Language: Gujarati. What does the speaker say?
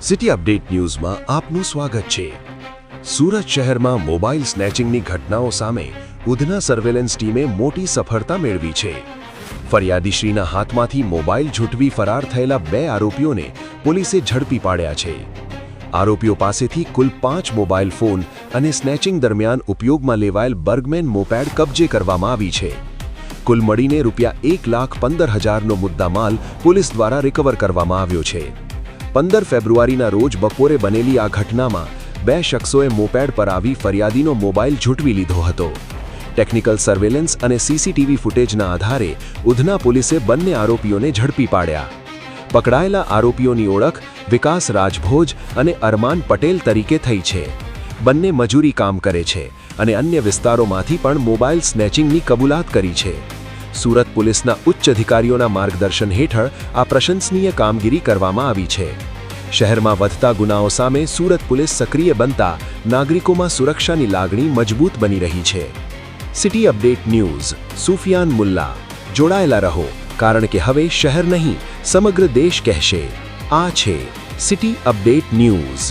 સિટી અપડેટ ન્યૂઝમાં આપનું સ્વાગત છે। સુરત શહેરમાં મોબાઈલ સ્નેચિંગની ઘટનાઓ સામે ઉધના સર્વેલન્સ ટીમે મોટી સફળતા મેળવી છે। ફરિયાદીશ્રીના હાથમાંથી મોબાઈલ ઝૂંટવી ફરાર થયેલા 2 આરોપીઓને પોલીસે ઝડપી પાડ્યા છે। આરોપીઓ પાસેથી કુલ 5 મોબાઈલ ફોન અને સ્નેચિંગ દરમિયાન ઉપયોગમાં લેવાયેલ બર્ગમેન મોપેડ કબજે કરવામાં આવી છે। કુલ મળીને ₹1,15,000નો મુદ્દામાલ પોલીસ દ્વારા રિકવર કરવામાં આવ્યો છે। 15 ફેબ્રુઆરીના રોજ બપોરે બનેલી આ ઘટનામાં 2 શખ્સોએ મોપેડ પર આવી ફરિયાદીનો મોબાઈલ ઝૂંટવી લીધો હતો। ટેકનિકલ સર્વેલન્સ અને સીસીટીવી ફૂટેજના આધારે ઉધના પોલીસે બંને આરોપીઓને ઝડપી પાડ્યા। પકડાયેલા આરોપીઓની ઓળખ વિકાસ રાજભોજ અને અરમાન પટેલ તરીકે થઈ છે। બંને મજૂરી કામ કરે છે અને અન્ય વિસ્તારોમાંથી પણ મોબાઈલ સ્નેચિંગની કબૂલાત કરી છે। સુરત પોલીસના ઉચ્ચ અધિકારીઓના માર્ગદર્શન હેઠળ આ પ્રશંસનીય કામગીરી કરવામાં આવી છે। શહેરમાં વધતા ગુનાઓ સામે સુરત પોલીસ સક્રિય બનતા નાગરિકોમાં સુરક્ષાની લાગણી મજબૂત બની રહી છે। City update news Sufiyan Mulla, જોડાયેલા રહો, કારણ કે હવે શહેર નહીં સમગ્ર દેશ કહેશે, આ છે સિટી અપડેટ ન્યૂઝ।